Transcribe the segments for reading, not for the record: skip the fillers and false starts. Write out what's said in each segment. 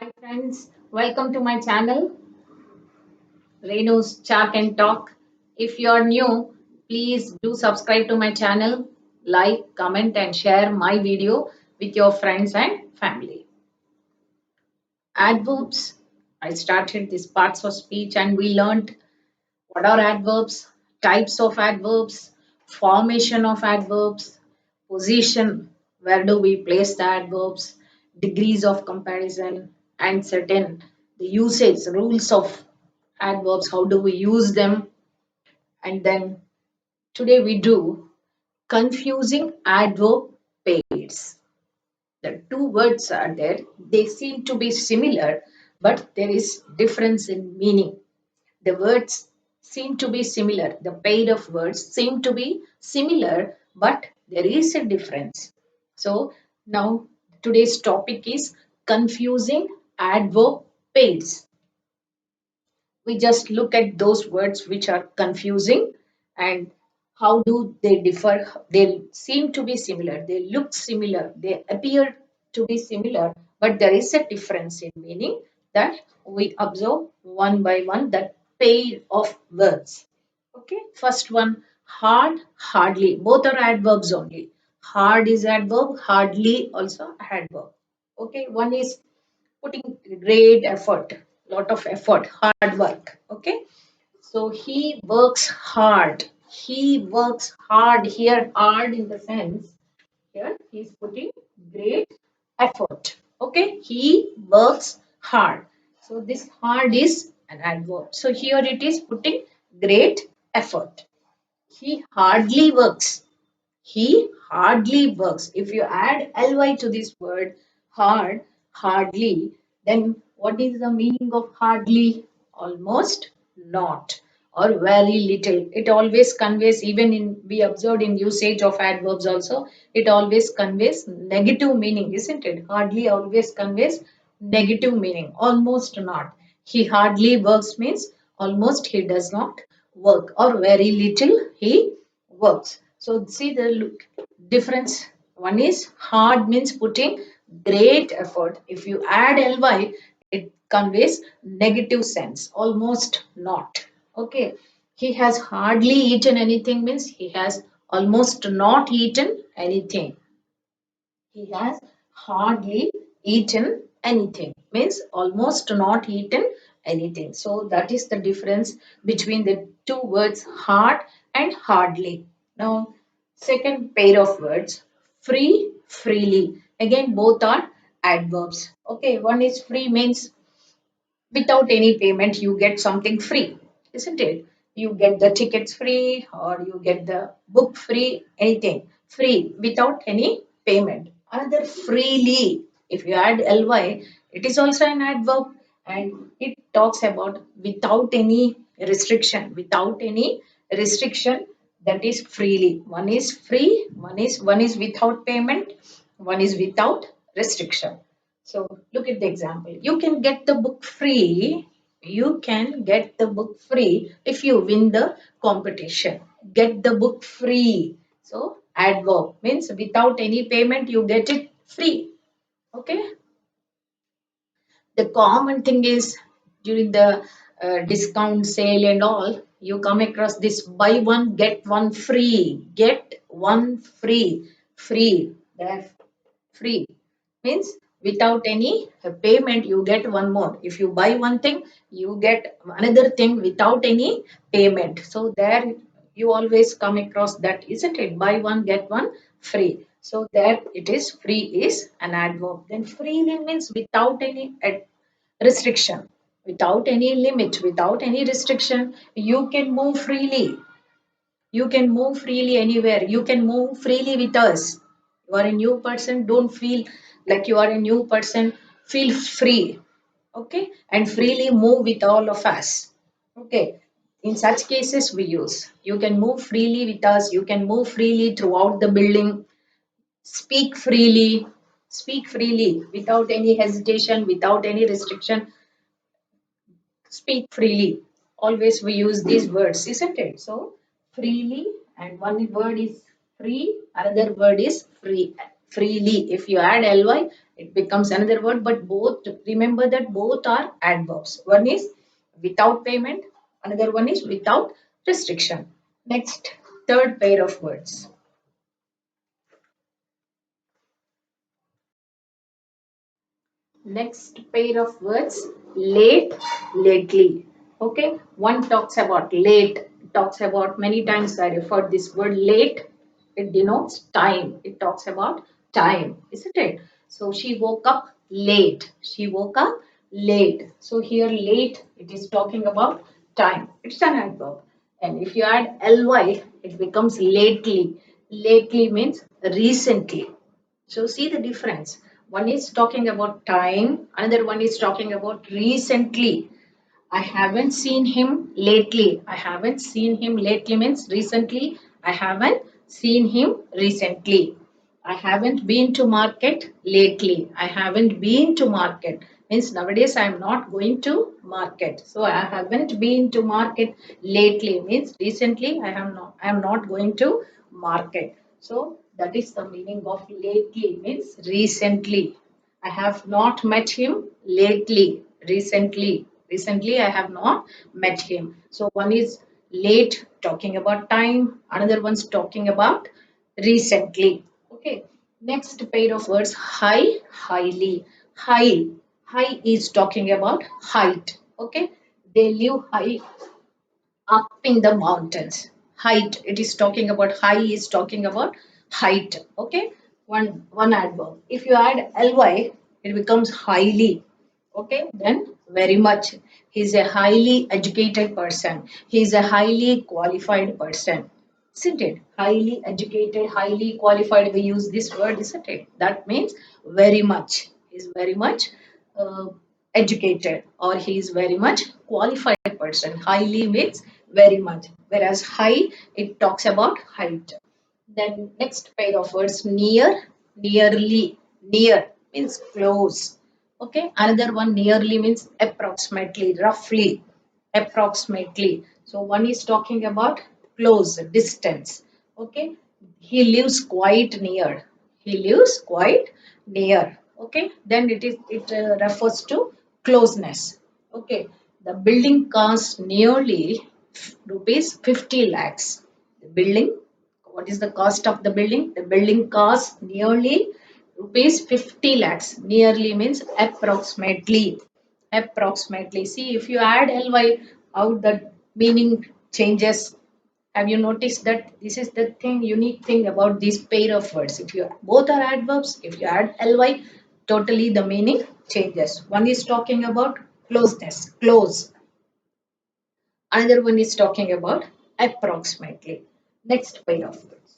Hi friends, welcome to my channel, Renu's Chat and Talk. If you are new, please do subscribe to my channel, like, comment and share my video with your friends and family. Adverbs. I started these parts of speech and we learned what are adverbs, types of adverbs, formation of adverbs, position, where do we place the adverbs, degrees of comparison, and certain the usage, rules of adverbs, how do we use them, and then today we do confusing adverb pairs. The two words are there, they seem to be similar, but there is difference in meaning. The words seem to be similar. The pair of words seem to be similar, but there is a difference. So now today's topic is confusing adverb pairs. We just look at those words which are confusing and how do they differ. They seem to be similar, they look similar, they appear to be similar, but there is a difference in meaning that we observe one by one, that pair of words. Okay, first one, hard, hardly, both are adverbs only. Hard is adverb, hardly also adverb. Okay, one is putting great effort, lot of effort, hard work. Okay, so he works hard. He works hard here, hard in the sense here he's putting great effort. Okay, he works hard. So this hard is an adverb. So here it is putting great effort. He hardly works. He hardly works. If you add ly to this word hard, hardly, then what is the meaning of hardly? Almost not or very little. It always conveys, even in we observed in usage of adverbs also, it always conveys negative meaning, isn't it? Hardly always conveys negative meaning. Almost not. He hardly works means almost he does not work or very little he works. So see the difference. One is hard means putting great effort. If you add ly, it conveys negative sense, almost not. Okay. He has hardly eaten anything means he has almost not eaten anything. He has hardly eaten anything means almost not eaten anything. So that is the difference between the two words hard and hardly. Now, second pair of words, free, freely. Again, both are adverbs. Okay, one is free means without any payment you get something free, isn't it? You get the tickets free or you get the book free, anything free without any payment. Another freely, if you add ly, it is also an adverb and it talks about without any restriction, without any restriction, that is freely. One is free, one is without payment, one is without restriction. So look at the example. You can get the book free. You can get the book free if you win the competition. Get the book free. So adverb means without any payment you get it free. Okay. The common thing is during the discount sale and all, you come across this buy one get one free. Get one free. Free. That free means without any payment you get one more. If you buy one thing you get another thing without any payment. So there you always come across that, isn't it? Buy one get one free. So there it is, free is an adverb. Then freely means without any restriction, without any limit, without any restriction, you can move freely. You can move freely anywhere. You can move freely with us. You are a new person, don't feel like you are a new person. Feel free. Okay. And freely move with all of us. Okay. In such cases, we use. You can move freely with us. You can move freely throughout the building. Speak freely. Speak freely without any hesitation, without any restriction. Speak freely. Always we use these words, isn't it? So freely, and one word is free, another word is free. Freely. If you add ly, it becomes another word, but both, remember that both are adverbs. One is without payment, another one is without restriction. Next, third pair of words. Next pair of words, late, lately. Okay, one talks about late, talks about many times I referred this word late. It denotes time. It talks about time, isn't it? So she woke up late. She woke up late. So here late, it is talking about time. It's an adverb. And if you add ly, it becomes lately. Lately means recently. So see the difference. One is talking about time, another one is talking about recently. I haven't seen him lately. I haven't seen him lately means recently. I haven't seen him recently. I haven't been to market lately. I haven't been to market means nowadays I am not going to market. So I haven't been to market lately means recently I am not going to market. So that is the meaning of lately means recently. I have not met him lately, recently. Recently, I have not met him. So, one is late, talking about time, another one's talking about recently. Okay, next pair of words, high, highly. High, high is talking about height. Okay, they live high up in the mountains. Height, it is talking about high, is talking about height. Okay, one adverb. If you add ly, it becomes highly. Okay, then very much. He's a highly educated person. He's a highly qualified person. Isn't it? Highly educated, highly qualified. We use this word, isn't it? That means very much. He's very much uh, educated or he is very much qualified person. Highly means very much. Whereas high, it talks about height. Then next pair of words, near, nearly. Near means close. Okay. Another one, nearly means approximately, roughly, approximately. So one is talking about close, distance. Okay. He lives quite near. He lives quite near. Okay. Then it refers to closeness. Okay. The building costs nearly rupees 50 lakhs. The building, what is the cost of the building? The building costs nearly rupees 50 lakhs. Nearly means approximately. Approximately. See, if you add ly, how the meaning changes. Have you noticed that this is the thing, unique thing about this pair of words? If you both are adverbs, if you add ly, totally the meaning changes. One is talking about closeness, close. Another one is talking about approximately. Next pair of words.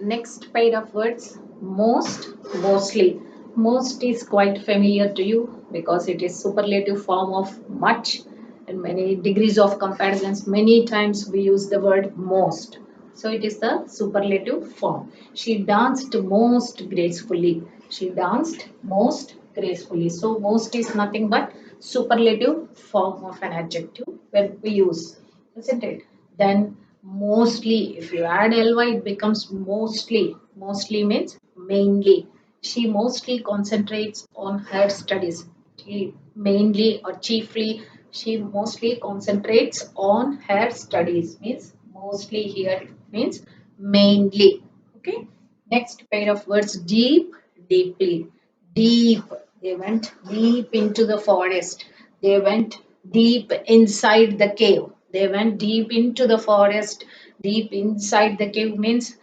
Next pair of words, most, mostly. Most is quite familiar to you because it is superlative form of much and many degrees of comparisons. Many times we use the word most. So it is the superlative form. She danced most gracefully. She danced most gracefully. So most is nothing but superlative form of an adjective when we use, isn't it? Then mostly, if you add ly, it becomes mostly. Mostly means mainly. She mostly concentrates on her studies. She mainly or chiefly, she mostly concentrates on her studies. Means mostly here means mainly. Okay. Next pair of words, deep, deeply. Deep. They went deep into the forest. They went deep inside the cave. They went deep into the forest. Deep inside the cave means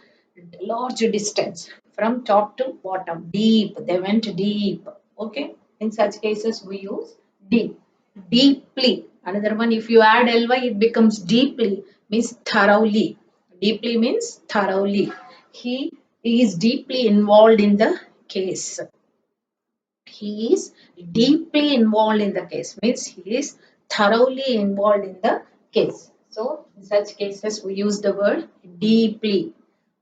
large distance from top to bottom. Deep. They went deep. Okay. In such cases, we use deep. Deeply. Another one, if you add ly, it becomes deeply, means thoroughly. Deeply means thoroughly. He is deeply involved in the case. He is deeply involved in the case, means he is thoroughly involved in the case. So, in such cases, we use the word deeply.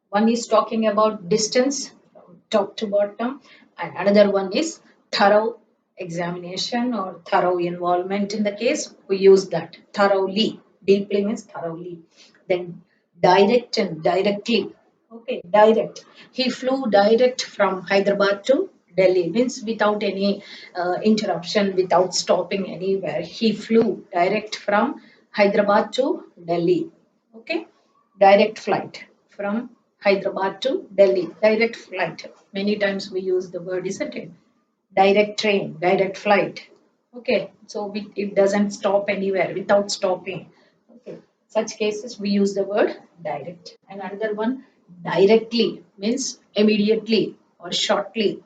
One is talking about distance from top to bottom, and another one is thorough examination or thorough involvement in the case. We use that thoroughly. Deeply means thoroughly. Then direct and directly. Okay, direct. He flew direct from Hyderabad to Delhi, means without any interruption, without stopping anywhere. He flew direct from Hyderabad to Delhi. Okay, direct flight from Hyderabad to Delhi. Direct flight. Many times we use the word, isn't it? Direct train, direct flight. Okay, so it doesn't stop anywhere without stopping. Okay, such cases we use the word direct. And another one, directly means immediately or shortly.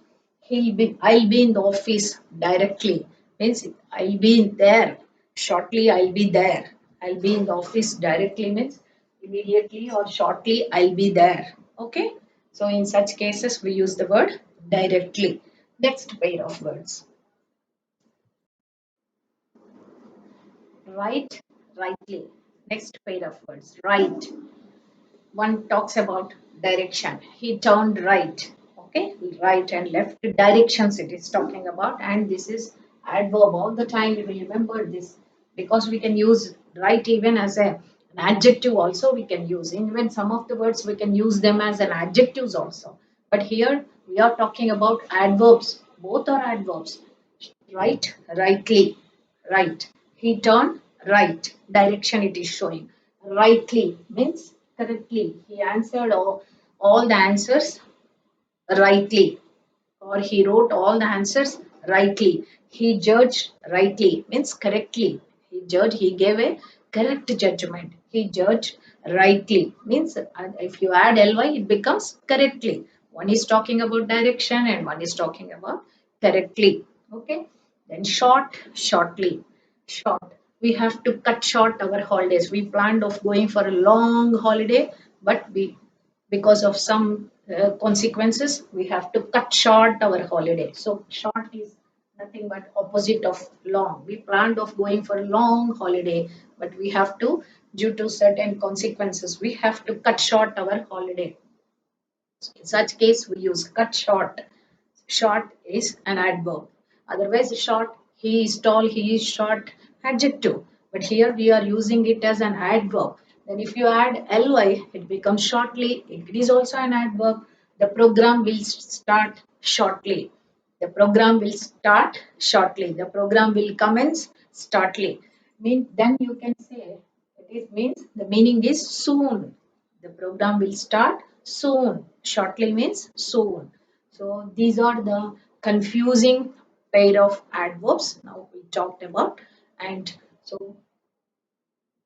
I'll be in the office directly means I'll be in there shortly. I'll be there. I'll be in the office directly means immediately or shortly. I'll be there. Okay, so in such cases we use the word directly. Next pair of words. Right, rightly. Next pair of words. Right. One talks about direction. He turned right. Okay, right and left directions it is talking about. And this is adverb. All the time we will remember this because we can use right even as an adjective also we can use. Even some of the words we can use them as an adjectives also. But here we are talking about adverbs. Both are adverbs. Right, rightly, right. He turned right. Direction it is showing. Rightly means correctly. He answered all the answers rightly, or he wrote all the answers rightly. He judged rightly means correctly. He judged, he gave a correct judgment. He judged rightly means if you add ly, it becomes correctly. One is talking about direction and one is talking about correctly. Okay. Then short, shortly. Short. We have to cut short our holidays. We planned of going for a long holiday, but because of some consequences we have to cut short our holiday. So short is nothing but opposite of long. We planned of going for a long holiday, but we have to, due to certain consequences, we have to cut short our holiday. In such case we use cut short. Short is an adverb. Otherwise, short, he is tall, he is short, adjective. But here we are using it as an adverb. Then if you add ly, it becomes shortly. It is also an adverb. The program will start shortly. The program will start shortly. The program will commence shortly. Then you can say it means the meaning is soon. The program will start soon. Shortly means soon. So these are the confusing pair of adverbs now we talked about. And so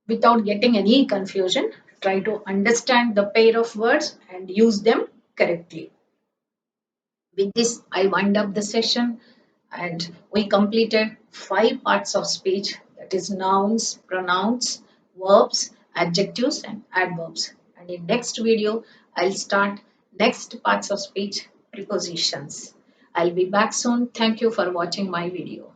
without getting any confusion, try to understand the pair of words and use them correctly. With this, I wind up the session and we completed 5 parts of speech, that is nouns, pronouns, verbs, adjectives and adverbs. And in next video, I'll start next parts of speech, prepositions. I'll be back soon. Thank you for watching my video.